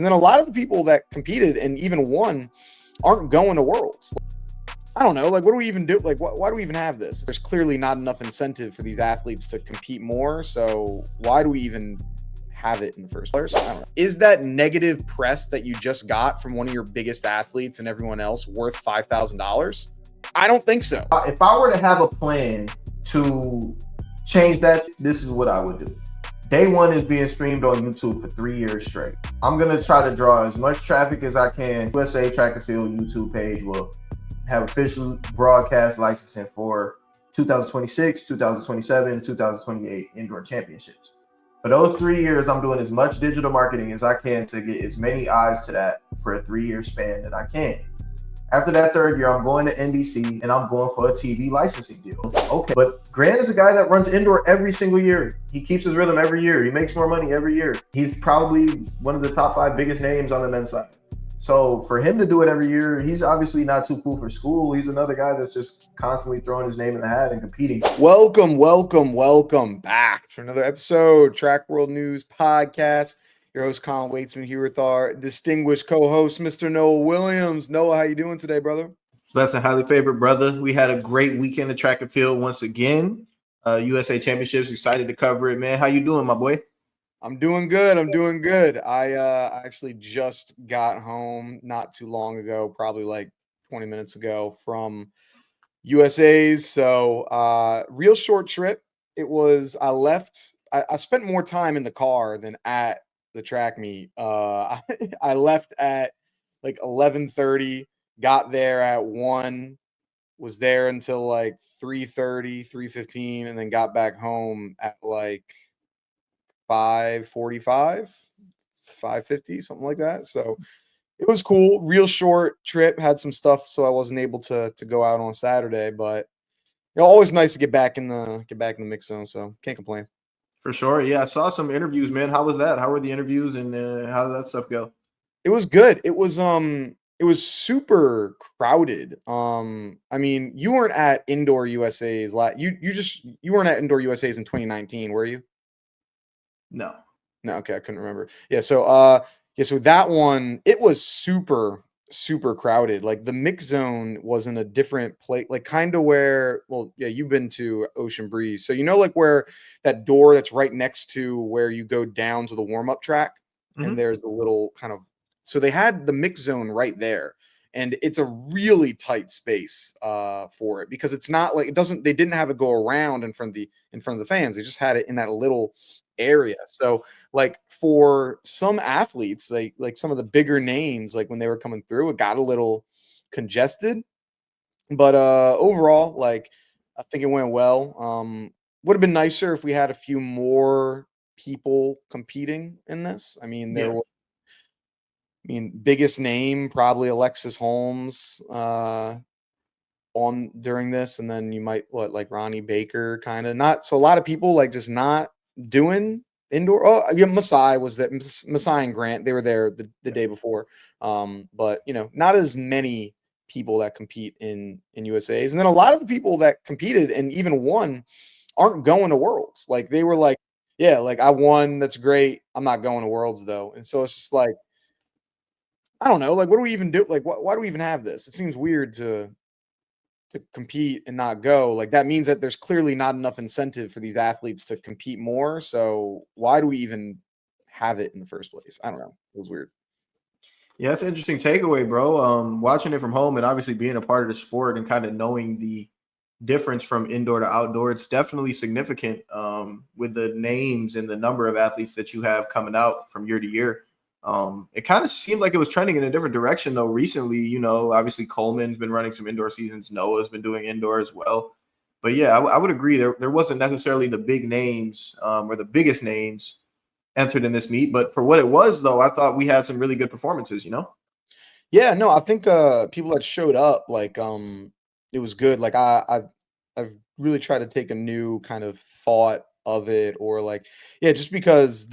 And then a lot of the people that competed and even won aren't going to Worlds. I don't know. Like, what do we even do? Like, why do we even have this? There's clearly not enough incentive for these athletes to compete more. So why do we even have it in the first place? I don't know. Is that negative press that you just got from one of your biggest athletes and everyone else worth $5,000? I don't think so. If I were to have a plan to change that, this is what I would do. Day one is being streamed on YouTube for 3 years straight. I'm going to try to draw as much traffic as I can. USA Track and Field YouTube page will have official broadcast licensing for 2026, 2027, 2028 indoor championships. For those 3 years, I'm doing as much digital marketing as I can to get as many eyes to that for a 3-year span that I can. After that third year, I'm going to NBC and I'm going for a TV licensing deal. Okay, but Grant is a guy that runs indoor every single year. He keeps his rhythm every year. He makes more money every year. He's probably one of the top 5 biggest names on the men's side. So for him to do it every year, he's obviously not too cool for school. He's another guy that's just constantly throwing his name in the hat and competing. Welcome back to another episode, Track World News Podcast. Your host, Colin Waitsman, here with our distinguished co-host, Mr. Noah Williams. Noah, how you doing today, brother? Blessed and highly favored, brother. We had a great weekend of track and field once again. USA Championships, excited to cover it, man. How you doing, my boy? I'm doing good. I actually just got home not too long ago, probably like 20 minutes ago from USA's. So real short trip. It was, I spent more time in the car than at the track meet. I left at like 11:30, got there at 1, was there until like 3:30, 3:15, and then got back home at like 5:45, 5:50, something like that. So it was cool. Real short trip. Had some stuff, so I wasn't able to go out on Saturday. But always nice to get back in the mix zone. So can't complain. For sure. Yeah, I saw some interviews, man. How was that? How were the interviews and how did that stuff go? It was good. It was super crowded. I mean, you weren't at Indoor USA's you weren't at Indoor USA's in 2019, were you? No. No, okay, I couldn't remember. Yeah, so so that one, it was super crowded. Like the mix zone was in a different place, like kind of where, well, yeah, you've been to Ocean Breeze. So like where that door that's right next to where you go down to the warm-up track, and there's a little kind of, so they had the mix zone right there. And it's a really tight space for it, because it's not like they didn't have it go around in front of the fans. They just had it in that little area. So like for some athletes, like some of the bigger names, like when they were coming through, it got a little congested. But overall, like I think it went well. Would have been nicer if we had a few more people competing in this. I mean, biggest name probably Alexis Holmes on during this, and then you might like Ronnie Baker, kind of not. So a lot of people like just not doing indoor. Oh yeah, Masai was that. Masai and Grant, they were there the day before. But not as many people that compete in USA's, and then a lot of the people that competed and even won aren't going to Worlds. Like they were like, yeah, like I won, that's great, I'm not going to Worlds though. And so it's just like, I don't know, like what do we even do? Like why do we even have this? It seems weird to compete and not go. Like that means that there's clearly not enough incentive for these athletes to compete more. So why do we even have it in the first place? I don't know. It was weird. Yeah, that's an interesting takeaway, bro. Watching it from home and obviously being a part of the sport and kind of knowing the difference from indoor to outdoor, it's definitely significant with the names and the number of athletes that you have coming out from year to year. It kind of seemed like it was trending in a different direction though recently. Obviously Coleman's been running some indoor seasons. Noah's been doing indoor as well. But yeah, I would agree. There wasn't necessarily the big names or the biggest names entered in this meet, but for what it was though, I thought we had some really good performances. Yeah, no, I think people that showed up, like it was good. Like I've really tried to take a new kind of thought of it, or like, yeah, just because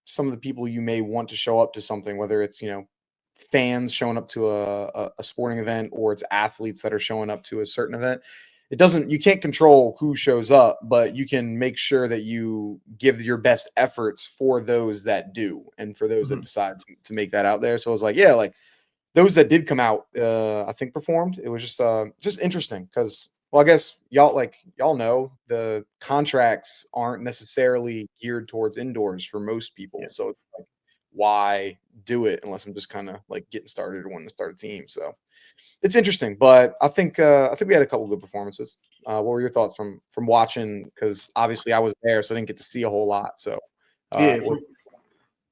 some of the people you may want to show up to something, whether it's fans showing up to a sporting event, or it's athletes that are showing up to a certain event. you can't control who shows up, but you can make sure that you give your best efforts for those that do, and for those that Mhm. decide to make that out there. So I was like, yeah, like those that did come out, I think performed. It was just interesting because, well, I guess y'all know the contracts aren't necessarily geared towards indoors for most people. Yeah. So it's like, why do it unless I'm just kind of like getting started or wanting to start a team? So it's interesting, but I think we had a couple good performances. What were your thoughts from watching? Because obviously I was there, so I didn't get to see a whole lot. So, Yeah, what,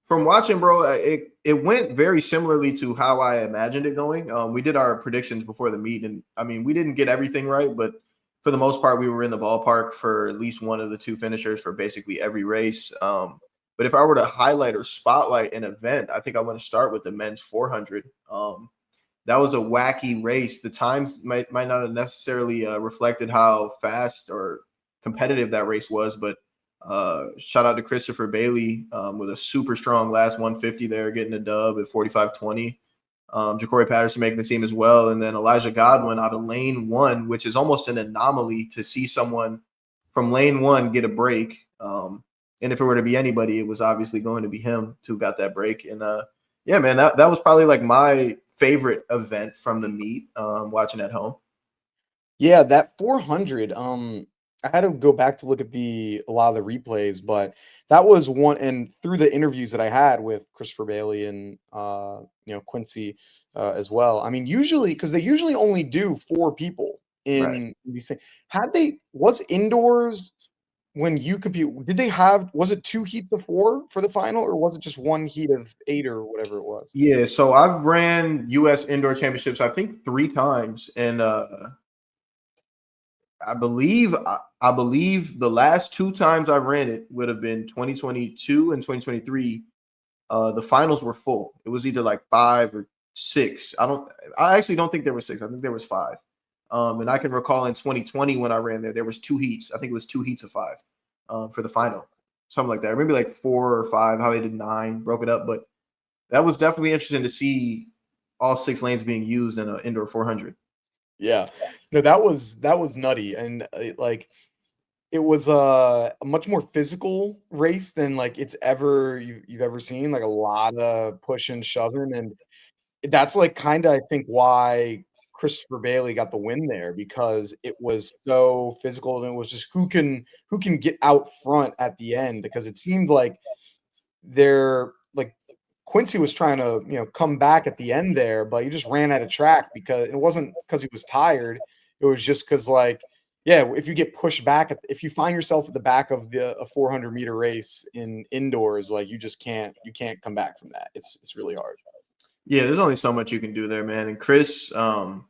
from watching, bro, it went very similarly to how I imagined it going. We did our predictions before the meet, and I mean, we didn't get everything right, but for the most part, we were in the ballpark for at least one of the two finishers for basically every race. But if I were to highlight or spotlight an event, I think I want to start with the men's 400. That was a wacky race. The times might not have necessarily reflected how fast or competitive that race was, but shout out to Christopher Bailey with a super strong last 150 there, getting a dub at 45.20. Ja'Cory Patterson making the team as well. And then Elijah Godwin out of lane one, which is almost an anomaly to see someone from lane one get a break. And if it were to be anybody, it was obviously going to be him who got that break. And yeah, man, that was probably like my favorite event from the meet, watching at home. yeah, that 400. I had to go back to look at a lot of the replays, but that was one. And through the interviews that I had with Christopher Bailey and Quincy as well. I mean, usually because they usually only do four people Right. in these things. Was indoors when you compete? Did they have? Was it two heats of four for the final, or was it just one heat of eight or whatever it was? Yeah, so I've ran US indoor championships, I think 3 times. And I believe the last 2 times I ran it would have been 2022 and 2023. The finals were full. It was either like 5 or 6. I actually don't think there was 6. I think there was 5. And I can recall in 2020 when I ran there was 2 heats. I think it was 2 heats of 5 for the final. Something like that. Maybe like 4 or 5, how they did 9, broke it up. But that was definitely interesting to see all 6 lanes being used in an indoor 400. Yeah, no, that was nutty, and it was a much more physical race than like you've ever seen. Like a lot of pushing, shoving, and that's like kind of I think why Christopher Bailey got the win there because it was so physical and it was just who can get out front at the end because it seemed like they're like Quincy was trying to, come back at the end there, but he just ran out of track because it wasn't because he was tired. It was just because, like, yeah, if you get pushed back, if you find yourself at the back of a 400-meter race in indoors, like you can't come back from that. It's really hard. Yeah, there's only so much you can do there, man. And Chris, from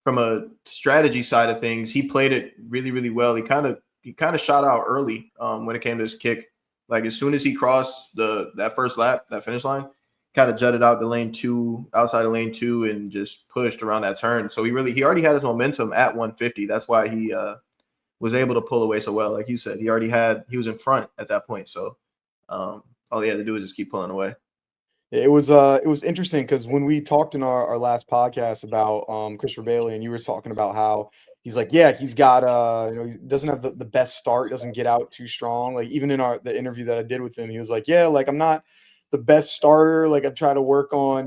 a strategy side of things, he played it really, really well. He kind of shot out early when it came to his kick. Like as soon as he crossed that first lap, that finish line, kind of jutted out to lane two, outside of lane two, and just pushed around that turn. So he already had his momentum at 150. That's why he was able to pull away so well. Like you said, he was in front at that point. So all he had to do was just keep pulling away. It was interesting because when we talked in our last podcast about Christopher Bailey and you were talking about how he's like, yeah, he's got he doesn't have the best start, doesn't get out too strong. Like even in the interview that I did with him, he was like, yeah, like I'm not the best starter. Like I'm trying to work on,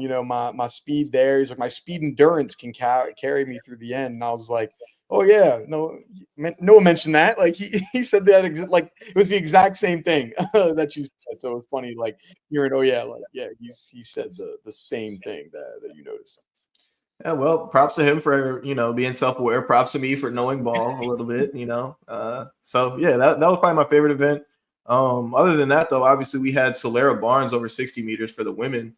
my speed there. He's like, my speed endurance can carry me through the end. And I was like, oh yeah, no one mentioned that. Like he said that like it was the exact same thing that you said. So it was funny, like hearing, oh yeah, like yeah, he said the same thing that you noticed. Yeah, well, props to him for being self-aware. Props to me for knowing ball a little bit. So yeah, that was probably my favorite event. Other than that, though, obviously we had Celera Barnes over 60 meters for the women,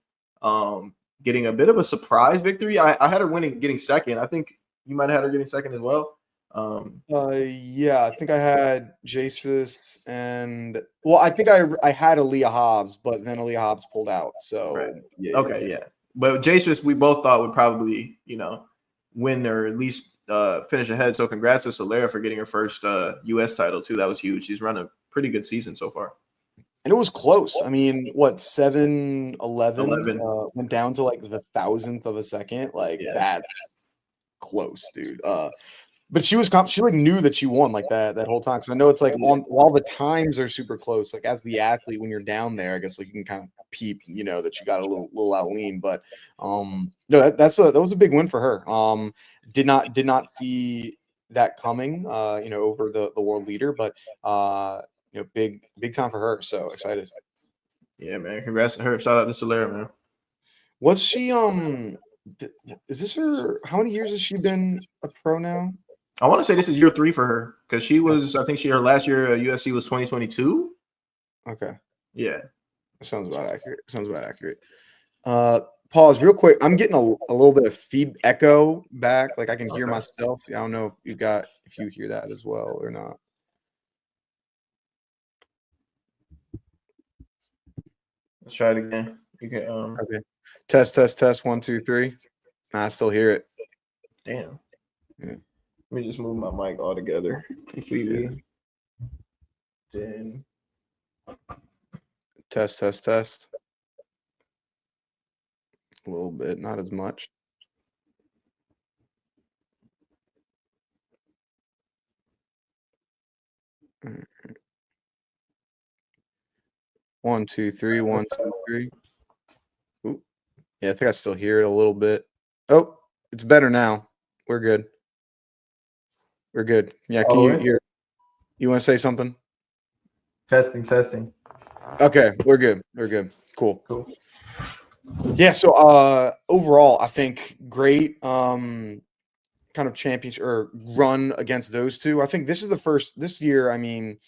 getting a bit of a surprise victory. I had her getting second. I think you might have had her getting second as well. Yeah, I think I had Jacius and well, I think I had Aaliyah Hobbs, but then Aaliyah Hobbs pulled out. Right. So Okay, yeah. But Jacius, we both thought would probably, win or at least finish ahead. So congrats to Celera for getting her first US title too. That was huge. She's run a pretty good season so far. And it was close. I mean, what 7-11 11. went down to like the thousandth of a second. Like Yeah. that's close, dude. But she like knew that she won like that whole time. Cause I know it's like on while the times are super close, like as the athlete, when you're down there, I guess like you can kind of peep, that you got a little out lean. But no, that was a big win for her. Did not see that coming, over the world leader, but big time for her. So excited. Yeah, man. Congrats to her. Shout out to Celera, man. Was she is this her how many years has she been a pro now? I want to say this is year 3 for her because she Okay. was, I think her last year at USC was 2022. Okay. Yeah. Sounds about accurate. Sounds about accurate. Pause real quick. I'm getting a little bit of feed echo back. Like I can hear Okay. myself. I don't know if you hear that as well or not. Let's try it again. You can Okay. Test. 1, 2, 3. I still hear it. damn. Yeah. Let me just move my mic all together completely. Yeah. Then Test. A little bit, not as much. All right. 1, 2, 3. 1, 2, 3. Ooh. Yeah, I think I still hear it a little bit. Oh, it's better now. We're good. We're good. Yeah, can all you right. hear? You want to say something? Testing. Okay, we're good. We're good. Cool. Cool. Yeah, so overall, I think great kind of championship or run against those two. I think this is the first this year, I mean,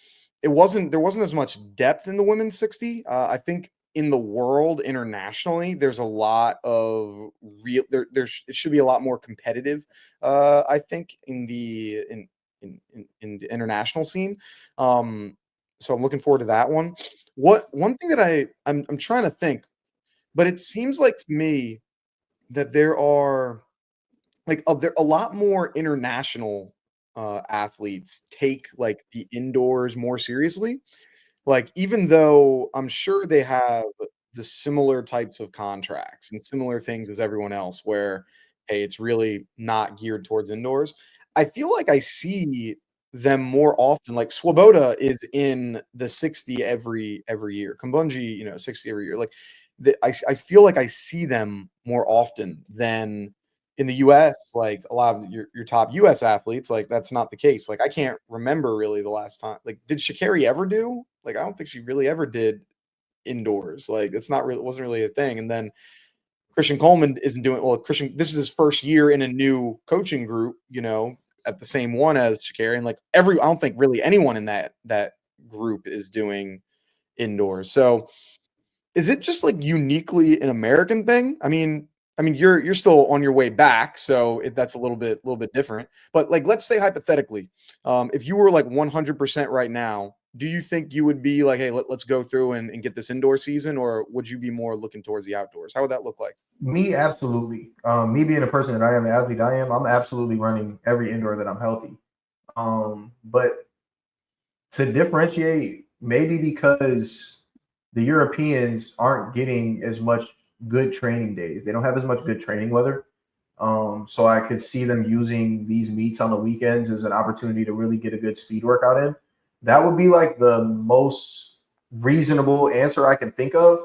there wasn't as much depth in the women's 60. I think in the world internationally, there's a lot of it should be a lot more competitive. I think in the international scene. So I'm looking forward to that one. One thing that I'm trying to think, but it seems like to me that there are there a lot more international athletes take like the indoors more seriously. Like, even though I'm sure they have the similar types of contracts and similar things as everyone else where, hey, it's really not geared towards indoors. I feel like I see them more often. Like Swoboda is in the 60 every year. Kumbunji, 60 every year. Like I feel like I see them more often than in the US, like a lot of your top US athletes, like that's not the case. Like I can't remember really the last time. Like, did Sha'Carri ever do? Like, I don't think she really ever did indoors. Like, it's not really wasn't really a thing. And then Christian Coleman isn't doing well. Christian, this is his first year in a new coaching group, at the same one as Sha'Carri. And like I don't think really anyone in that group is doing indoors. So is it just like uniquely an American thing? I mean, you're still on your way back, so that's a little bit different. But like, let's say hypothetically, if you were like 100% right now, do you think you would be like, hey, let's go through and get this indoor season, or would you be more looking towards the outdoors? How would that look like? Me, absolutely. Me being the person that I am, the athlete I am, I'm absolutely running every indoor that I'm healthy. But to differentiate, maybe because the Europeans aren't getting as much good training days. They don't have as much good training weather. So I could see them using these meets on the weekends as an opportunity to really get a good speed workout in. That would be like the most reasonable answer I can think of.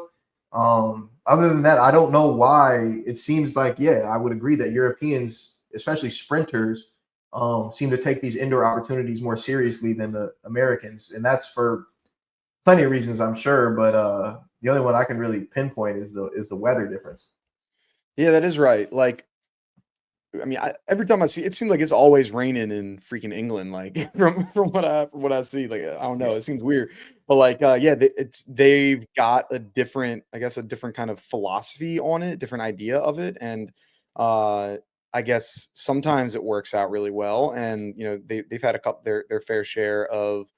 Other than that, I don't know why it seems like, yeah, I would agree that Europeans, especially sprinters, seem to take these indoor opportunities more seriously than the Americans. And that's for plenty of reasons, I'm sure. But the only one I can really pinpoint is the weather difference. Yeah, that is right. Like, I mean, every time I see it seems like it's always raining in freaking England. Like from what I see, like I don't know, Yeah. it seems weird, but like yeah, they've got a different, I guess, a different kind of philosophy on it, different idea of it, and uh, I guess sometimes it works out really well, and they've had a couple their fair share of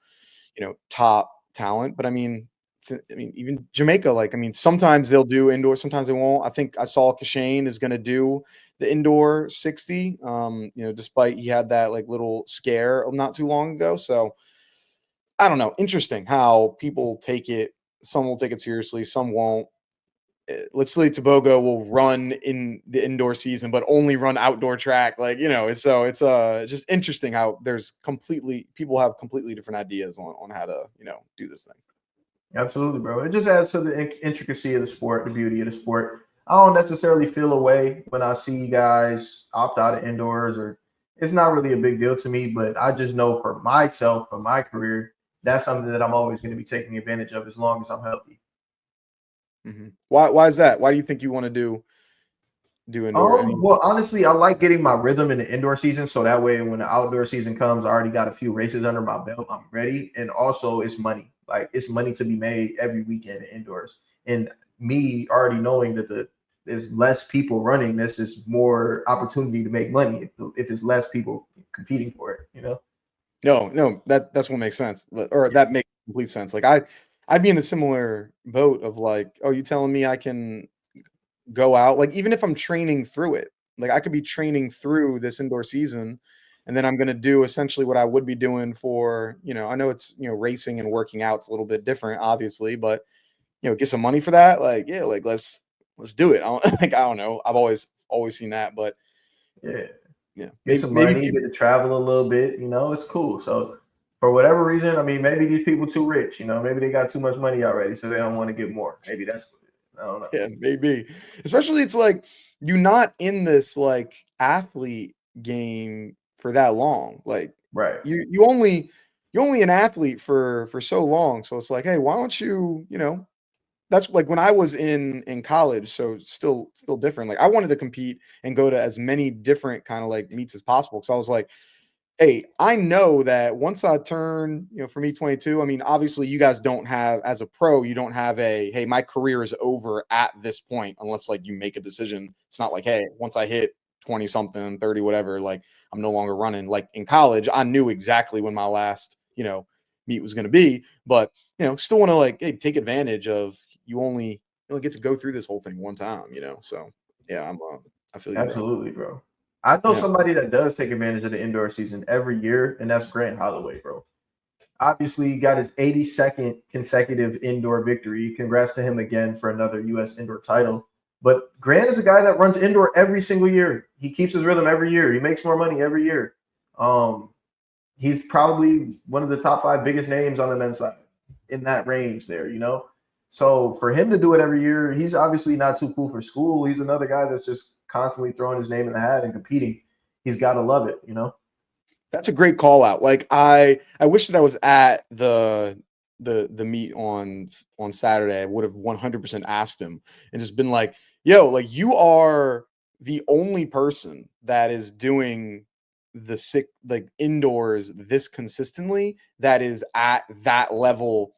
top talent, but I mean. I mean, even Jamaica, like, I mean, sometimes they'll do indoor, sometimes they won't. I think I saw Kashane is going to do the indoor 60, despite he had that like little scare not too long ago. So I don't know. Interesting how people take it. Some will take it seriously, some won't. let's say Tobago will run in the indoor season, but only run outdoor track. Like, so it's just interesting how people have completely different ideas on how to, do this thing. Absolutely, bro. It just adds to the intricacy of the sport, the beauty of the sport. I don't necessarily feel a way when I see guys opt out of indoors, or it's not really a big deal to me, but I just know for myself, for my career, that's something that I'm always going to be taking advantage of as long as I'm healthy. Why is that? Why do you think you want to do indoor? Well, honestly, I like getting my rhythm in the indoor season, so that way when the outdoor season comes, I already got a few races under my belt. I'm ready, and also it's money. Like it's money to be made every weekend indoors. And me already knowing that there's less people running, there's just more opportunity to make money if it's less people competing for it. No, that's what makes sense, or that makes complete sense. Like I'd be in a similar boat of like, oh, you telling me I can go out, like, even if I'm training through it, like, I could be training through this indoor season, and then I'm gonna do essentially what I would be doing for, I know it's, racing and working out's a little bit different, obviously, but, get some money for that, like, yeah, like, let's do it. I don't like, I don't know. I've always seen that, but Yeah, yeah, get maybe some maybe money, people get to travel a little bit. It's cool. So for whatever reason, I mean, maybe these people too rich. Maybe they got too much money already, so they don't want to get more. Maybe that's what it is. I don't know. yeah, maybe. Especially it's like you're not in this like athlete game for that long. Like Right. you're only an athlete for so long. So it's like, hey, why don't you, that's like when I was in college, so still different. Like I wanted to compete and go to as many different kind of like meets as possible. Cause I was like, hey, I know that once I turn, for me 22, I mean, obviously you guys don't have as a pro, you don't have hey, my career is over at this point unless like you make a decision. It's not like, hey, once I hit 20 something, 30 whatever, like I'm no longer running. Like in college, I knew exactly when my last, meet was going to be, but still want to like, hey, take advantage of you only get to go through this whole thing one time. So yeah, I feel you, bro. Absolutely, bro. I know Yeah. somebody that does take advantage of the indoor season every year, and that's Grant Holloway, bro. Obviously, he got his 82nd consecutive indoor victory. Congrats to him again for another U.S. indoor title. But Grant is a guy that runs indoor every single year. He keeps his rhythm every year. He makes more money every year. Um, he's probably one of the top 5 biggest names on the men's side in that range there. So for him to do it every year, he's obviously not too cool for school. He's another guy that's just constantly throwing his name in the hat and competing. He's got to love it. That's a great call out. Like I wish that I was at the meet on Saturday. I would have 100% asked him and just been like, "Yo, like you are the only person that is doing the sick like indoors this consistently that is at that level,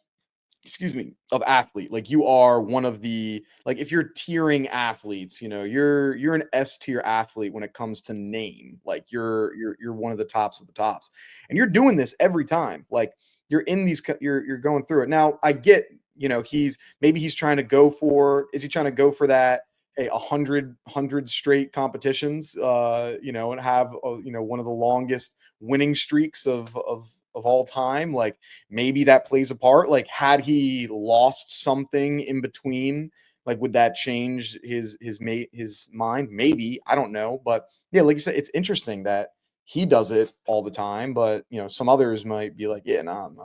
excuse me, of athlete. Like you are one of the like if you're tiering athletes, you're an S tier athlete when it comes to name. Like you're one of the tops of the tops. And you're doing this every time. Like you're in these you're going through it. Now, I get, he's trying to go for is he trying to go for that a 100 straight competitions and have one of the longest winning streaks of all time, like maybe that plays a part. Like, had he lost something in between, like, would that change his mind? Maybe, I don't know, but yeah, like you said, it's interesting that he does it all the time, but some others might be like, yeah, no, I'm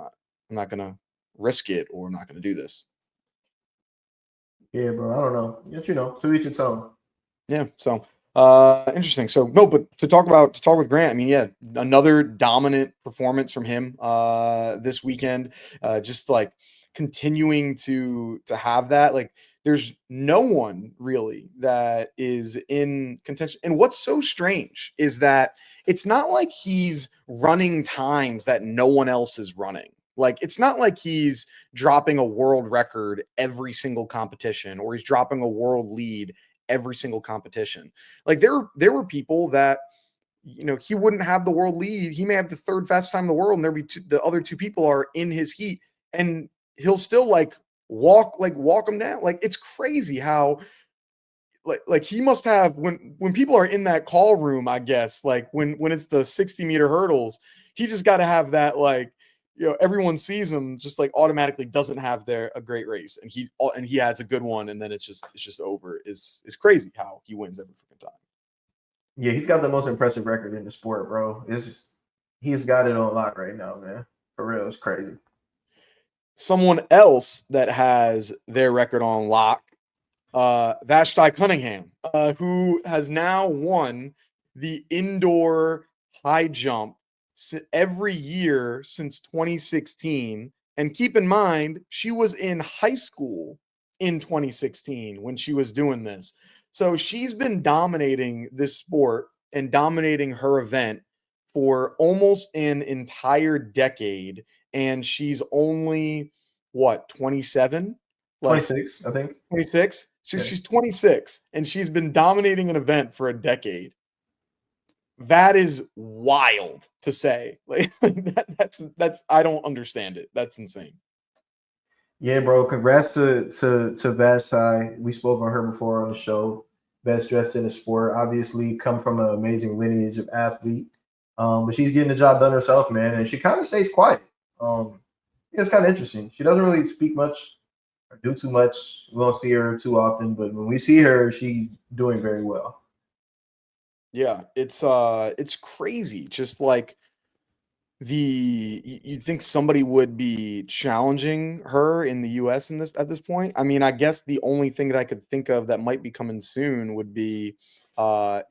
not gonna risk it, or I'm not gonna do this. Yeah, bro. I don't know. Yet to each its own. Yeah, so interesting. So no, but to talk with Grant, I mean, yeah, another dominant performance from him this weekend. Just like continuing to have that. Like there's no one really that is in contention. And what's so strange is that it's not like he's running times that no one else is running. Like it's not like he's dropping a world record every single competition, or he's dropping a world lead every single competition. Like there were people that he wouldn't have the world lead. He may have the third fastest time in the world, and the other two people are in his heat, and he'll still like walk them down. Like it's crazy how like he must have when people are in that call room, I guess, like when it's the 60-meter hurdles, he just got to have that like everyone sees him just like automatically doesn't have a great race, and he has a good one, and then it's just over. Is crazy how he wins every freaking time. Yeah, he's got the most impressive record in the sport, bro. He's got it on lock right now, man. For real, it's crazy. Someone else that has their record on lock, Vashti Cunningham, who has now won the indoor high jump every year since 2016. And keep in mind, she was in high school in 2016 when she was doing this. So she's been dominating this sport and dominating her event for almost an entire decade. And she's only, what, 27? Like 26, I think. 26? So Yeah. she's 26 and she's been dominating an event for a decade. That is wild to say. Like that's I don't understand it. That's insane. Yeah, bro. Congrats to Vashti. We spoke on her before on the show. Best dressed in the sport. Obviously, come from an amazing lineage of athlete. But she's getting the job done herself, man, and she kind of stays quiet. Yeah, it's kind of interesting. She doesn't really speak much or do too much. We don't see her too often, but when we see her, she's doing very well. Yeah, it's crazy. Just like you'd think somebody would be challenging her in the US in this at this point. I mean, I guess the only thing that I could think of that might be coming soon would be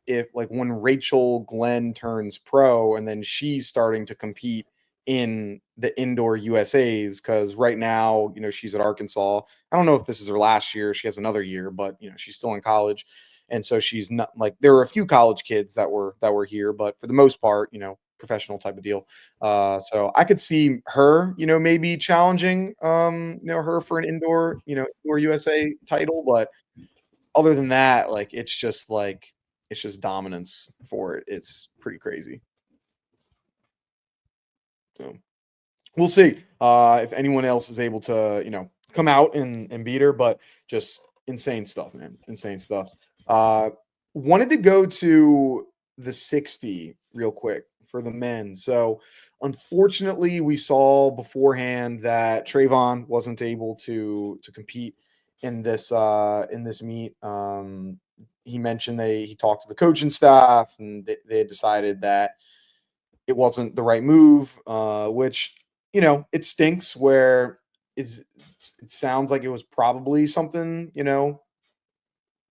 if like when Rachel Glenn turns pro and then she's starting to compete in the indoor USA's, because right now, she's at Arkansas. I don't know if this is her last year, she has another year, but she's still in college. And so she's not like, there were a few college kids that were here, but for the most part, professional type of deal. So I could see her, maybe challenging, her for an indoor USA title. But other than that, it's just dominance for it. It's pretty crazy. So we'll see if anyone else is able to, come out and beat her. But just insane stuff, man. Insane stuff. Uh, Wanted to go to the 60 real quick for the men. So unfortunately, we saw beforehand that Trayvon wasn't able to compete in this meet. He mentioned he talked to the coaching staff and they had decided that it wasn't the right move, which it stinks. Where is it sounds like it was probably something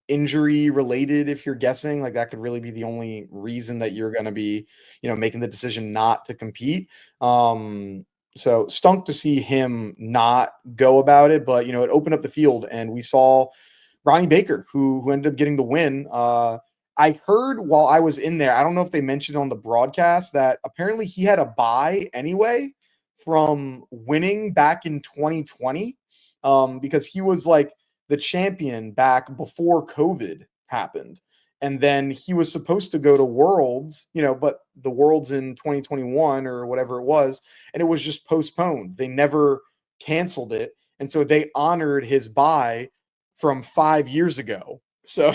injury related. If you're guessing, like that could really be the only reason that you're going to be making the decision not to compete. So stunk to see him not go about it, but it opened up the field and we saw Ronnie Baker, who ended up getting the win. I heard while I was in there, I don't know if they mentioned on the broadcast that apparently he had a bye anyway from winning back in 2020, because he was like the champion back before COVID happened. And then he was supposed to go to Worlds, but the Worlds in 2021 or whatever it was, and it was just postponed. They never canceled it. And so they honored his bye from 5 years ago. So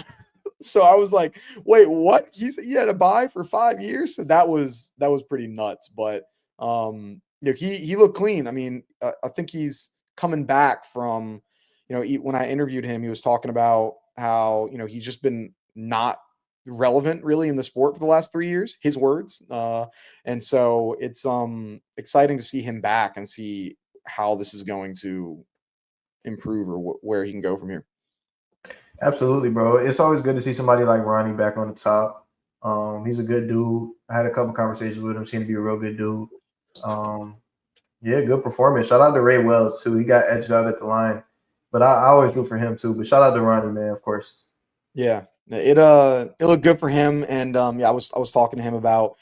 I was like, wait, what? He had a bye for 5 years? So that was pretty nuts. But he looked clean. I mean, I think he's coming back from, when I interviewed him, he was talking about how, he's just been not relevant really in the sport for the last 3 years, his words. And so it's exciting to see him back and see how this is going to improve or where he can go from here. Absolutely, bro. It's always good to see somebody like Ronnie back on the top. He's a good dude. I had a couple conversations with him. Seemed to be a real good dude. Um, yeah, good performance. Shout out to Ray Wells too. He got edged out at the line, but I always root for him too. But shout out to Ronnie, man, of course. Yeah, it looked good for him, and yeah, I was talking to him about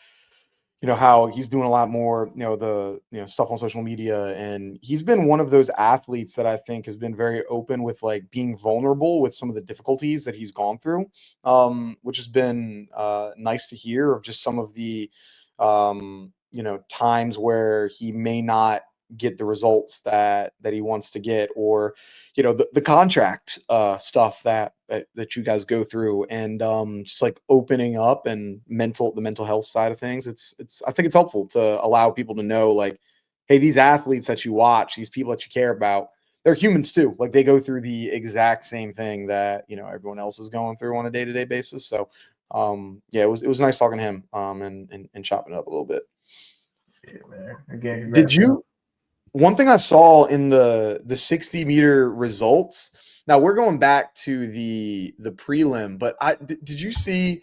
how he's doing a lot more the stuff on social media, and he's been one of those athletes that I think has been very open with like being vulnerable with some of the difficulties that he's gone through, which has been nice to hear, of just some of the times where he may not get the results that he wants to get, or the contract stuff that you guys go through, and just like opening up and the mental health side of things. It's I think it's helpful to allow people to know, like, hey, these athletes that you watch, these people that you care about, they're humans too. Like they go through the exact same thing that, everyone else is going through on a day-to-day basis. So yeah, it was nice talking to him and chopping it up a little bit. Yeah, man. Again, Did congrats to him. you One thing I saw in the 60-meter results. Now we're going back to the prelim, but did you see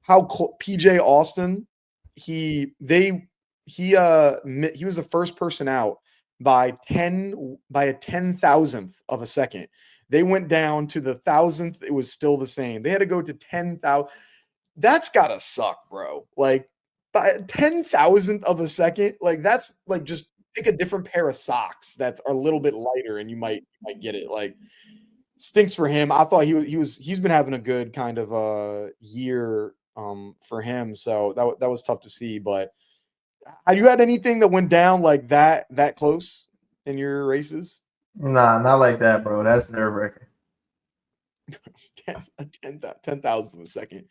how PJ Austin he was the first person out by a 10,000th of a second. They went down to the thousandth, it was still the same. They had to go to 10,000. That's gotta suck, bro. Like by a 10,000th of a second, like that's like just pick a different pair of socks that's a little bit lighter and you might get it. Like stinks for him. I thought he's been having a good kind of year for him. So that was tough to see. But have you had anything that went down like that close in your races? Nah, not like that, bro. That's nerve wracking. 10,000th of a second.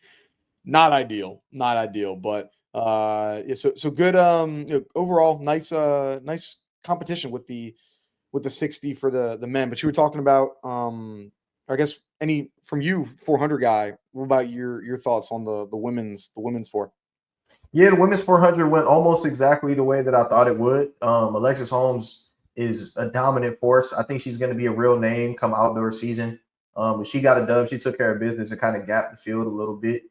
Not ideal, not ideal, but yeah, so good overall nice competition with the 60 for the men. But you were talking about I guess any from you 400 guy. What about your thoughts on the women's four? Yeah, the women's 400 went almost exactly the way that I thought it would. Alexis Holmes is a dominant force. I think she's going to be a real name come outdoor season. But she got a dub. She took care of business and kind of gapped the field a little bit.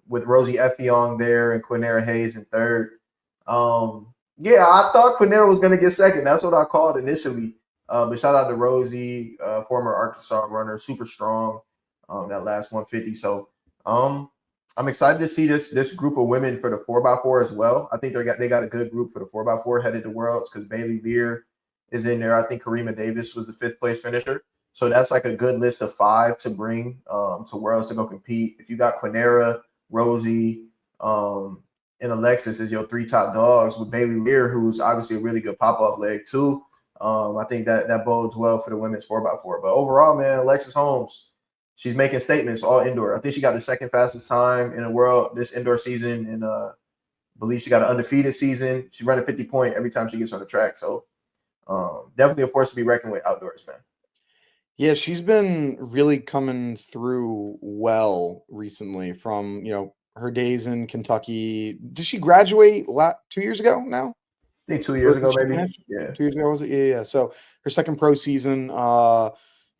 With Rosie Effiong there and Quinera Hayes in third. Yeah, I thought Quinera was going to get second. That's what I called initially. But shout out to Rosie, former Arkansas runner, super strong. That last 150. So I'm excited to see this group of women for the 4x4 as well. I think they got a good group for the 4x4 headed to Worlds because Bailey Veer is in there. I think Karima Davis was the 5th place finisher. So that's like a good list of 5 to bring to Worlds to go compete. If you got Quinera, Rosie, and Alexis as your 3 top dogs with Bailey Lear, who's obviously a really good pop-off leg too. I think that bodes well for the women's 4x4. But overall, man, Alexis Holmes, she's making statements all indoor. I think she got the 2nd fastest time in the world this indoor season, and believe she got an undefeated season. She's running 50-point every time she gets on the track. So definitely a force to be reckoned with outdoors, man. Yeah, she's been really coming through well recently from, her days in Kentucky. Did she graduate 2 years ago now? I think 2 years Or did ago, she maybe. finish? Yeah. 2 years ago, was it? Yeah, yeah. So her second pro season,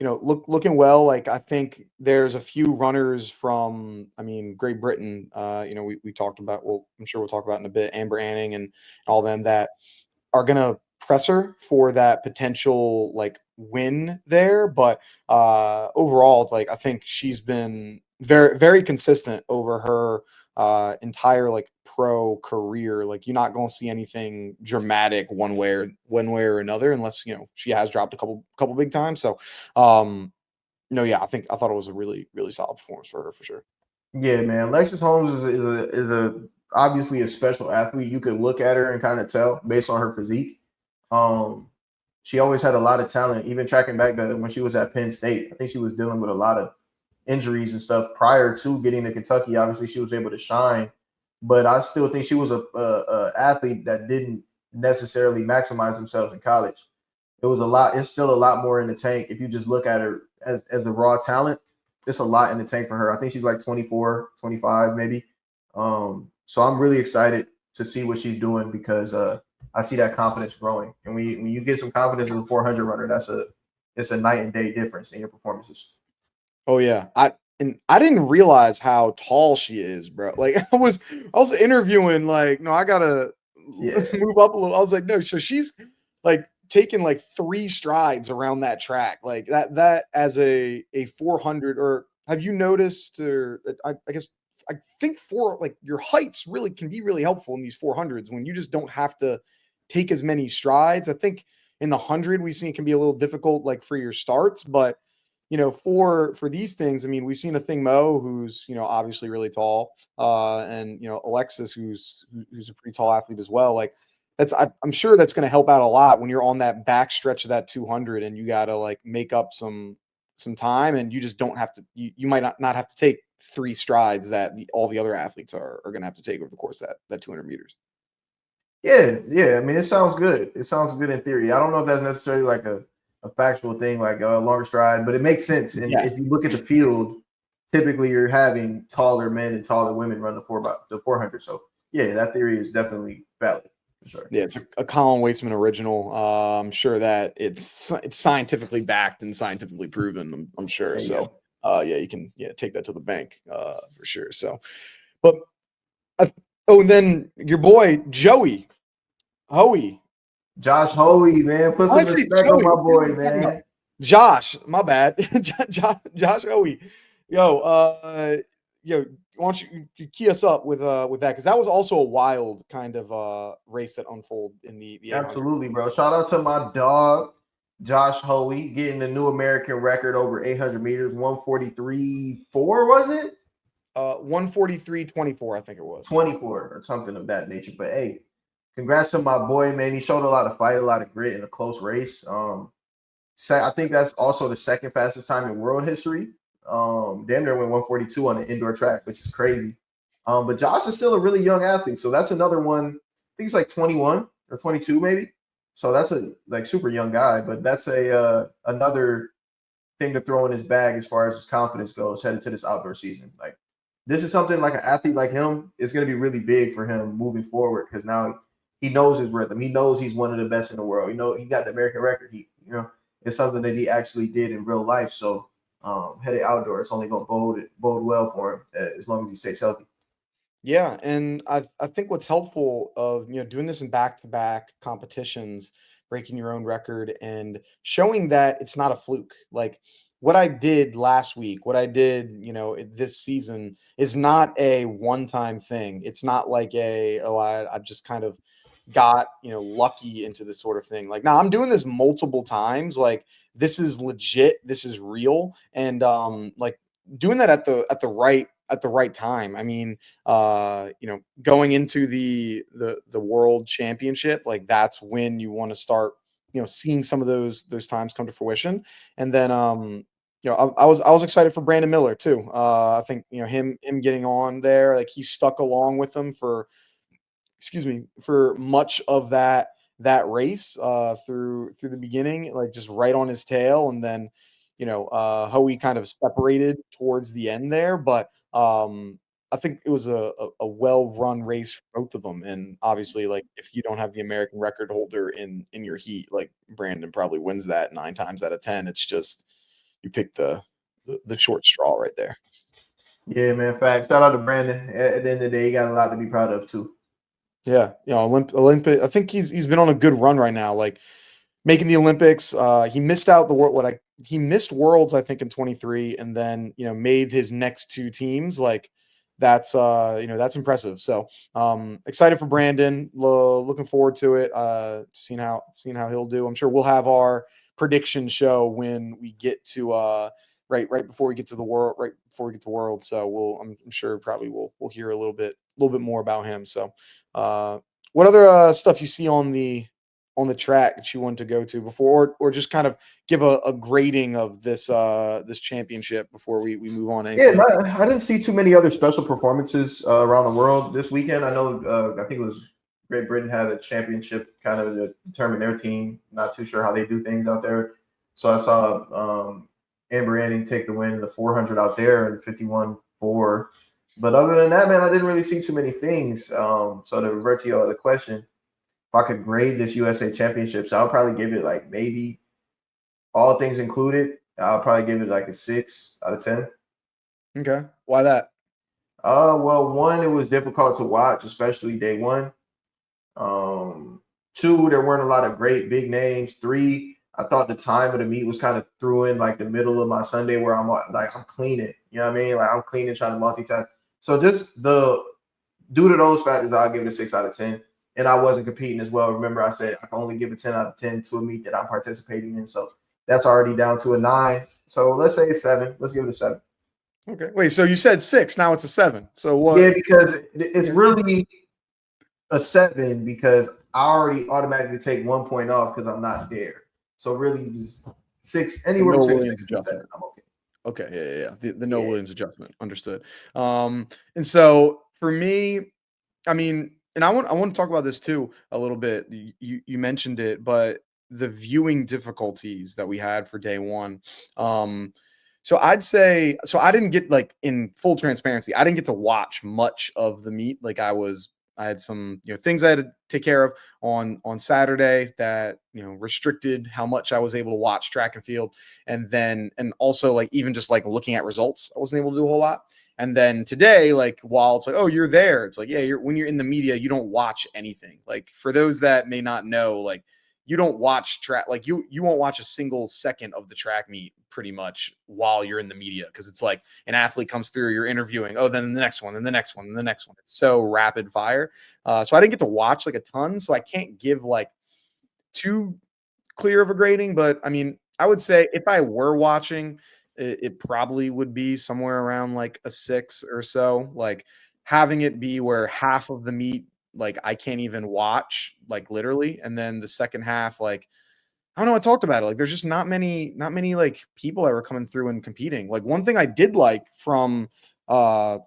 looking well. Like I think there's a few runners from, I mean, Great Britain. We talked about. Well, I'm sure we'll talk about in a bit. Amber Anning and all them that are gonna press her for that potential like win there. But overall, like I think she's been very, very consistent over her entire like pro career. Like you're not going to see anything dramatic one way or another unless she has dropped a couple big times. So no, yeah, I thought it was a really, really solid performance for her for sure. Yeah, man. Alexis Holmes is a obviously a special athlete. You could look at her and kind of tell based on her physique. Um, she always had a lot of talent, even tracking back to when she was at Penn State. I think she was dealing with a lot of injuries and stuff prior to getting to Kentucky. Obviously, she was able to shine, but I still think she was a athlete that didn't necessarily maximize themselves in college. It was a lot. It's still a lot more in the tank. If you just look at her as a raw talent, it's a lot in the tank for her. I think she's like 24, 25 maybe. So I'm really excited to see what she's doing because I see that confidence growing. And when you get some confidence as a 400 runner, it's a night and day difference in your performances. Oh yeah. I didn't realize how tall she is, bro. Like I was interviewing like, no, I gotta Yeah. move up a little. I was like, no, so she's like taking like 3 strides around that track. Like that as a 400, or have you noticed, or I guess I think for like your heights really can be really helpful in these 400s when you just don't have to take as many strides. I think in the 100 we've seen it can be a little difficult like for your starts, but for these things, I mean, we've seen a thing Mo who's, obviously really tall, and Alexis who's a pretty tall athlete as well. Like I'm sure that's going to help out a lot when you're on that back stretch of that 200 and you got to like make up some time, and you just don't have to. You might not have to take 3 strides that all the other athletes are going to have to take over the course of that 200 meters. Yeah. I mean, it sounds good. It sounds good in theory. I don't know if that's necessarily like a factual thing, like a longer stride, but it makes sense. And if Yes. you look at the field, typically you're having taller men and taller women run the 400. So yeah, that theory is definitely valid for sure. Yeah, it's a Colin Waitsman original. I'm sure that it's scientifically backed and scientifically proven. I'm sure. There you So, go. yeah, you can take that to the bank, for sure. So, but oh, and then your boy Joey Hoey. Josh Hoey, man, put I some say respect on Joey. my What boy, am I talking about? man. Josh, my bad. Josh Hoey. Yo, yo, why don't you key us up with that? Because that was also a wild kind of race that unfolded in the 800. Absolutely, bro. Shout out to my dog, Josh Hoey, getting the new American record over 800 meters, 143.4, was it? 143.24, I think it was. 24 or something of that nature. But hey, congrats to my boy, man. He showed a lot of fight, a lot of grit in a close race. I think that's also the second fastest time in world history. Damn near went 142 on an indoor track, which is crazy. But Josh is still a really young athlete, so that's another one. I think he's like 21 or 22, maybe. So that's a like super young guy, but that's a another thing to throw in his bag as far as his confidence goes headed to this outdoor season. Like this is something like an athlete like him is going to be really big for him moving forward because now he knows his rhythm. He knows he's one of the best in the world. You know, he got the American record. It's something that he actually did in real life. So headed outdoor, it's only going to bode well for him as long as he stays healthy. Yeah, and I think what's helpful of doing this in back-to-back competitions, breaking your own record and showing that it's not a fluke. Like what I did last week, what I did, this season is not a one-time thing. It's not like I just kind of got lucky into this sort of thing. Like now I'm doing this multiple times. Like this is legit, this is real, and like doing that at the right time. I mean, going into the world championship, like that's when you want to start seeing some of those times come to fruition. And then I was excited for Brandon Miller too. I think him getting on there, like he stuck along with them for for much of that race through the beginning, like just right on his tail. And then Hoey kind of separated towards the end there, but I think it was a well run race for both of them. And obviously, like if you don't have the American record holder in your heat, like Brandon probably wins that 9 times out of 10. It's just you pick the short straw right there. Yeah, man. Fact. Shout out to Brandon. At the end of the day, he got a lot to be proud of too. Yeah, Olympic. I think he's been on a good run right now. Like making the Olympics. He missed out the world. He missed Worlds, I think, in 23, and then made his next two teams. Like that's that's impressive. So excited for Brandon. Looking forward to it. Seeing how he'll do. I'm sure we'll have our prediction show when we get to right before we get to the world, right before we get to World. So I'm sure probably we'll hear a little bit more about him. So what other stuff you see on the track that you wanted to go to before, or just kind of give a grading of this championship before we move on to Yeah, anything? I didn't see too many other special performances around the world this weekend. I know, I think it was Great Britain had a championship kind of to determine their team. Not too sure how they do things out there. So I saw Amber Anning take the win in the 400 out there and 51-4. But other than that, man, I didn't really see too many things. So to revert to your other question, if I could grade this USA Championships, I'll probably give it like maybe all things included. I'll probably give it like a 6 out of 10. Okay, why that? Well, one, it was difficult to watch, especially day one. Two, there weren't a lot of great big names. Three, I thought the time of the meet was kind of threw in like the middle of my Sunday where I'm cleaning. You know what I mean? Like I'm cleaning, trying to multitask. So just due to those factors, I'll give it a 6 out of 10. And I wasn't competing as well. Remember, I said I can only give a 10 out of 10 to a meet that I'm participating in. So that's already down to a 9. So let's say it's 7. Let's give it a 7. Okay, wait. So you said 6, now it's a 7. So Yeah, what? because it's really a 7 because I already automatically take 1 point off because I'm not there. So really, just 6, The anywhere Noah between Williams 6 and 7. adjustment. I'm okay. Okay, yeah. The Noah Yeah, Williams adjustment. Understood. And so for me, I mean, and I want to talk about this too a little bit. You mentioned it, but the viewing difficulties that we had for day one. So I'd say so I didn't get like in full transparency, I didn't get to watch much of the meet. Like I had some, things I had to take care of on Saturday that, restricted how much I was able to watch track and field. And also like even just like looking at results, I wasn't able to do a whole lot. And then today, like while it's like, oh, you're there, it's like, yeah, when you're in the media, you don't watch anything. Like for those that may not know, like you don't watch track, like you won't watch a single second of the track meet pretty much while you're in the media, because it's like an athlete comes through, you're interviewing, oh, then the next one, and the next one, and the next one. It's so rapid fire. So I didn't get to watch like a ton, so I can't give like too clear of a grading, but I mean, I would say if I were watching, it probably would be somewhere around like a 6 or so. Like having it be where half of the meet, like I can't even watch, like literally, and then the second half, like I don't know. I talked about it. Like, there's just not many like people that were coming through and competing. Like one thing I did like from uh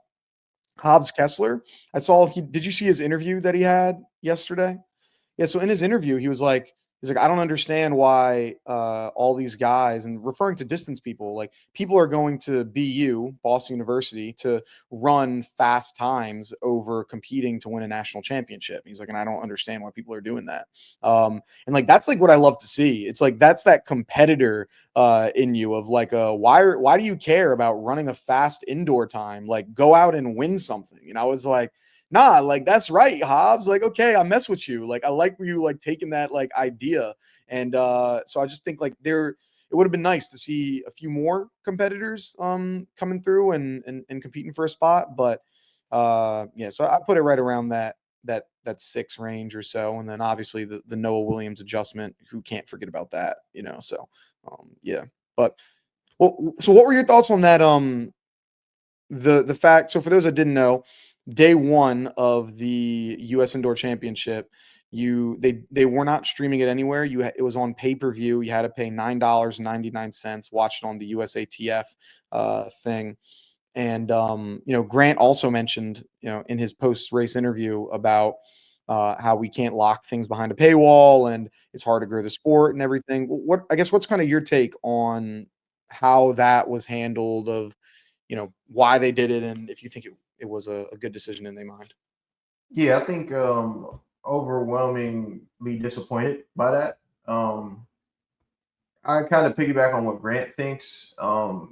Hobbs Kessler, I saw. Did you see his interview that he had yesterday? Yeah, so in his interview, he's like, I don't understand why all these guys, and referring to distance people, like people are going to BU, Boston University, to run fast times over competing to win a national championship. He's like, and I don't understand why people are doing that. And like that's like what I love to see. It's like that's that competitor in you of like why do you care about running a fast indoor time? Like go out and win something. And I was like, nah, like that's right, Hobbs. Like, okay, I mess with you. Like, I like you like taking that like idea. And so I just think like it would have been nice to see a few more competitors coming through and competing for a spot. But yeah, so I put it right around that 6 range or so. And then obviously the Noah Williams adjustment, who can't forget about that. So yeah. But well, so what were your thoughts on that? The fact, so for those that didn't know, day one of the US Indoor Championship, they were not streaming it anywhere. It was on pay-per-view. You had to pay $9.99, watch it on the USATF thing. And Grant also mentioned, in his post-race interview about how we can't lock things behind a paywall and it's hard to grow the sport and everything. What's kind of your take on how that was handled, of why they did it, and if you think it was a good decision in their mind. Yeah, I think overwhelmingly disappointed by that. I kind of piggyback on what Grant thinks.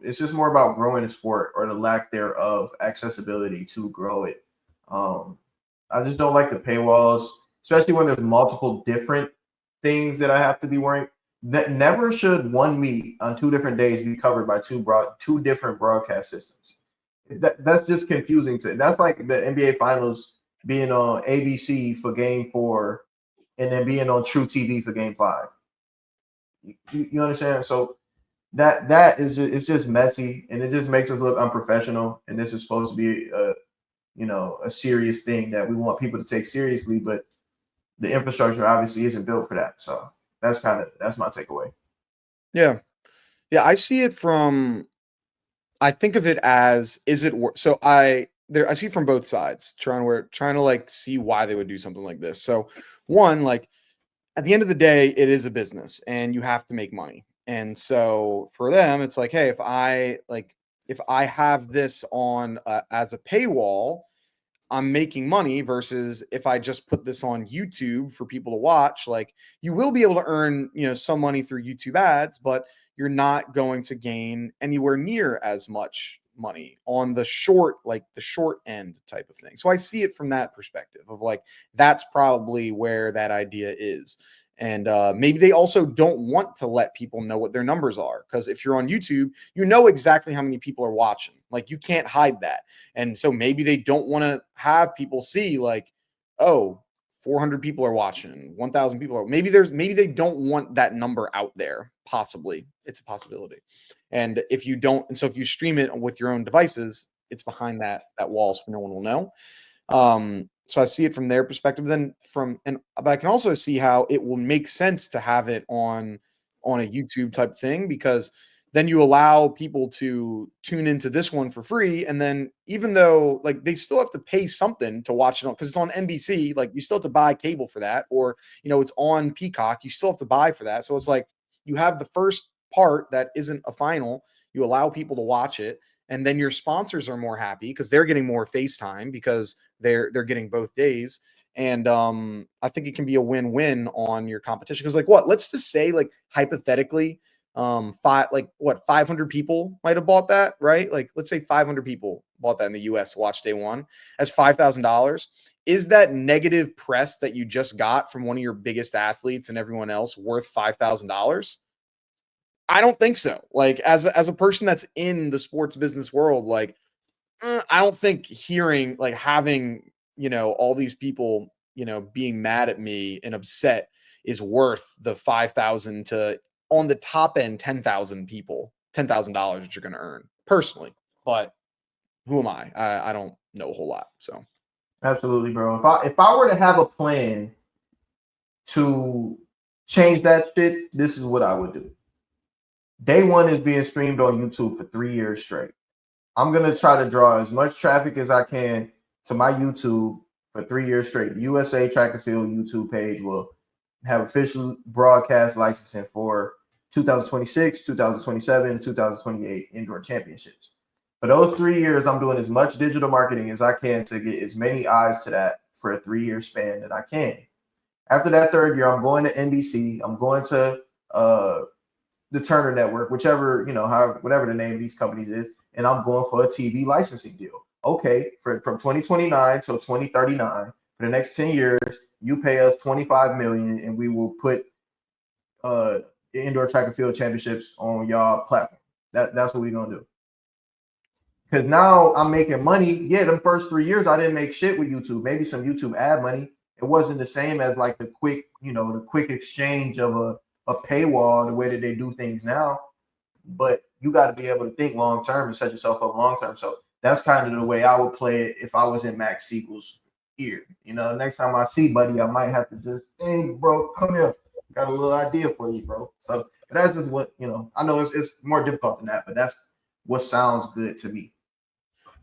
It's just more about growing the sport or the lack thereof accessibility to grow it. Um, I just don't like the paywalls, especially when there's multiple different things that I have to be worrying. That never should one meet on 2 different days be covered by two different broadcast systems. That's just confusing to. That's like the NBA Finals being on ABC for Game 4, and then being on True TV for Game 5. You understand? So that is it's just messy, and it just makes us look unprofessional. And this is supposed to be a serious thing that we want people to take seriously, but the infrastructure obviously isn't built for that. So that's my takeaway. Yeah. Yeah, I see it from I think of it as, is it worth, so I see from both sides, trying to like see why they would do something like this. So one, like at the end of the day, it is a business and you have to make money. And so for them, it's like, hey, if I have this on as a paywall, I'm making money, versus if I just put this on YouTube for people to watch, like you will be able to earn, some money through YouTube ads, but you're not going to gain anywhere near as much money on the short end type of thing. So I see it from that perspective of like, that's probably where that idea is. And maybe they also don't want to let people know what their numbers are, because if you're on YouTube, you know exactly how many people are watching. Like you can't hide that. And so maybe they don't want to have people see like, oh, 400 people are watching, 1,000 people are. Maybe they don't want that number out there. Possibly, it's a possibility. And if you stream it with your own devices, it's behind that wall, so no one will know. So I see it from their perspective. But I can also see how it will make sense to have it on a YouTube type thing, because then you allow people to tune into this one for free. And then even though like they still have to pay something to watch it on, because it's on NBC, like you still have to buy cable for that, or it's on Peacock, you still have to buy for that. So it's like you have the first part that isn't a final, you allow people to watch it, and then your sponsors are more happy because they're getting more FaceTime because they're getting both days. And I think it can be a win-win on your competition. Because like what? Let's just say like hypothetically, 500 people might have bought that, right? Like let's say 500 people bought that in the US to watch day one. That's $5,000. Is that negative press that you just got from one of your biggest athletes and everyone else worth $5,000? I don't think so. Like as a person that's in the sports business world, like I don't think hearing like having, all these people, being mad at me and upset is worth the 5,000 to on the top end 10,000 people, $10,000 that you're going to earn personally. But who am I? I don't know a whole lot. So Absolutely, bro. If I were to have a plan to change that shit, this is what I would do. Day one is being streamed on YouTube for 3 years straight. I'm gonna try to draw as much traffic as I can to my YouTube for 3 years straight. The USA Track and Field YouTube page will have official broadcast licensing for 2026, 2027, 2028 indoor championships. For those 3 years, I'm doing as much digital marketing as I can to get as many eyes to that for a 3 year span that I can. After that third year, I'm going to NBC. I'm going to the Turner Network, whatever the name of these companies is, and I'm going for a TV licensing deal. Okay, from 2029 till 2039, for the next 10 years, you pay us $25 million, and we will put indoor track and field championships on y'all platform. That's what we're gonna do. Because now I'm making money. Yeah, the first 3 years I didn't make shit with YouTube. Maybe some YouTube ad money. It wasn't the same as like the quick exchange of a paywall, the way that they do things now. But you got to be able to think long term and set yourself up long term. So that's kind of the way I would play it if I was in Max Siegel's ear. Next time I see Buddy, I might have to just, hey, bro, come here. Got a little idea for you, bro. So that's just what, I know it's more difficult than that, but that's what sounds good to me.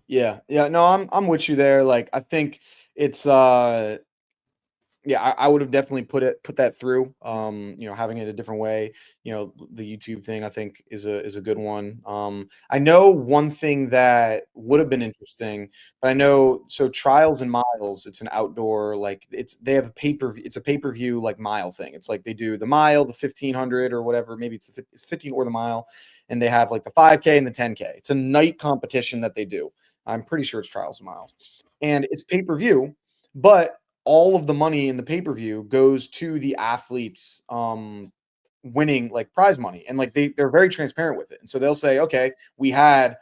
yeah, no, I'm with you there. Like I think it's yeah, I would have definitely put that through. Having it a different way. The YouTube thing I think is a good one. I know one thing that would have been interesting, but I know so Trials and Miles. It's an outdoor they have it's a pay-per-view like mile thing. It's like they do the mile, the 1,500 or whatever. Maybe it's 15 or the mile, and they have like the 5K and the 10K. It's a night competition that they do. I'm pretty sure it's Trials and Miles, and it's pay-per-view, but all of the money in the pay-per-view goes to the athletes winning like prize money, and like they're very transparent with it. And so they'll say, okay, we had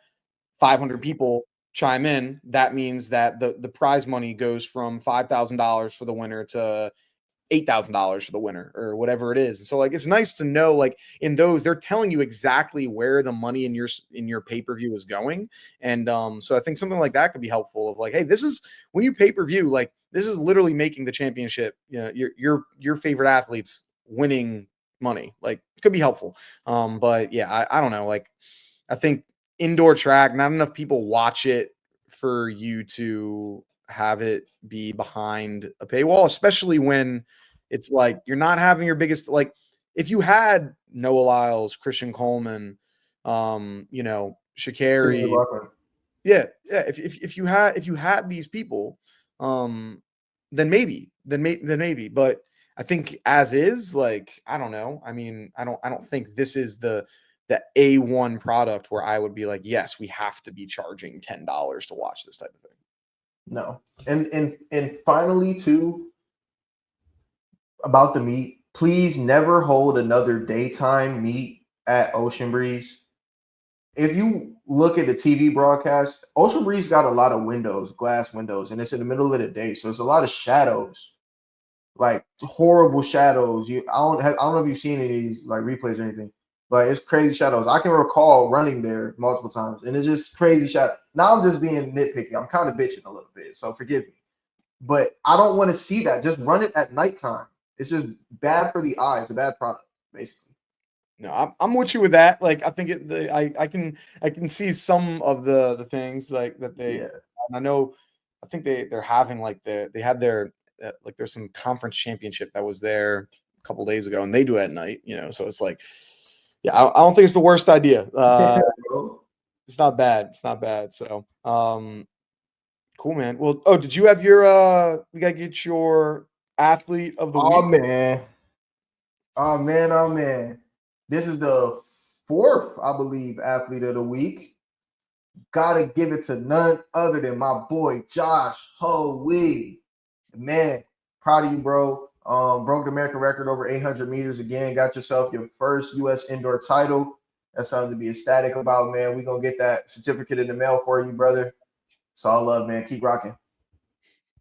500 people chime in, that means that the prize money goes from $5,000 for the winner to $8,000 for the winner or whatever it is. And so like it's nice to know like in those they're telling you exactly where the money in your pay-per-view is going. And so I think something like that could be helpful of like, hey, this is when you pay-per-view, like this is literally making the championship, your favorite athletes winning money. Like it could be helpful. But yeah, I don't know. Like I think indoor track, not enough people watch it for you to have it be behind a paywall, especially when it's like you're not having your biggest like if you had Noah Lyles, Christian Coleman, Sha'Carri, yeah. If you had these people, then maybe. But I think as is, like I don't know. I mean, I don't think this is the A1 product where I would be like, yes, we have to be charging $10 to watch this type of thing. No. And finally, too, about the meet, please never hold another daytime meet at Ocean Breeze. If you look at the TV broadcast, Ocean Breeze got a lot of windows, glass windows, and it's in the middle of the day. So it's a lot of shadows, like horrible shadows. I don't know if you've seen any of these like replays or anything, but it's crazy shadows. I can recall running there multiple times, and it's just crazy shadow. Now I'm just being nitpicky. I'm kind of bitching a little bit, so forgive me. But I don't want to see that. Just run it at nighttime. It's just bad for the eyes, a bad product, basically. No, I'm with you with that. Like, I think I can see some of the things like that they. Yeah. And I know, I think they're having like they had their like there's some conference championship that was there a couple days ago, and they do it at night. So it's like, yeah, I don't think it's the worst idea. Bro. It's not bad. It's not bad. So, cool, man. Well, oh, did you have your we gotta get your athlete of the Oh week? man. Oh man, oh man. This is the fourth, I believe, athlete of the week. Gotta give it to none other than my boy Josh Hoey. Man, proud of you, bro. Broke the American record over 800 meters again. Got yourself your first U.S. indoor title. That's something to be ecstatic about, man. We're gonna get that certificate in the mail for you, brother. It's all love, man. Keep rocking.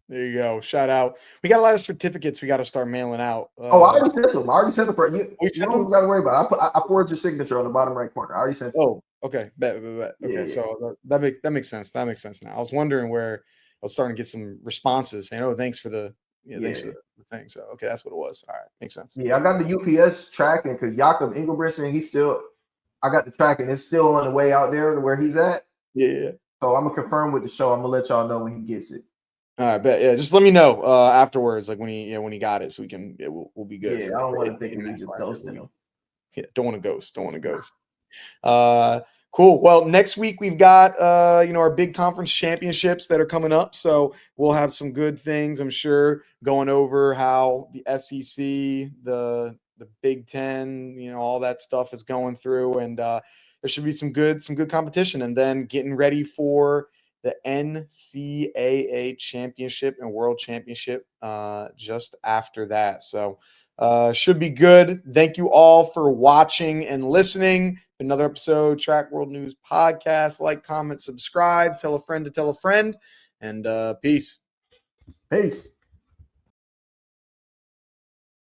There you go. Shout out. We got a lot of certificates we got to start mailing out. Oh, I already sent them. I already sent them for you. We You sent don't them? even gotta worry about it. I forwarded your signature on the bottom right corner. I already sent them. Oh, okay. Bet. Yeah, Okay, yeah. so that makes sense. That makes sense now. I was wondering where I was starting to get some responses saying, "Oh, thanks for the thanks for Yeah. the thing." So okay, that's what it was. All right, makes sense. Yeah, Makes I got sense. the UPS tracking because Jakob Ingelbrisson, I got the tracking. It's still on the way out there to where he's at. Yeah. So I'm gonna confirm with the show. I'm gonna let y'all know when he gets it. All right, bet. Yeah, just let me know afterwards, like when he got it, so we'll be good Yeah, for I don't the want him thinking we international just record. ghosting him. Yeah, don't want to ghost. Don't want to Nah. ghost. Cool. Well, next week we've got our big conference championships that are coming up, so we'll have some good things, I'm sure, going over how the SEC, the Big Ten, all that stuff is going through, and there should be some good competition, and then getting ready for the NCAA championship and world championship just after that. So should be good. Thank you all for watching and listening. Another episode, Track World News Podcast. Like, comment, subscribe, tell a friend to tell a friend, and peace. Peace.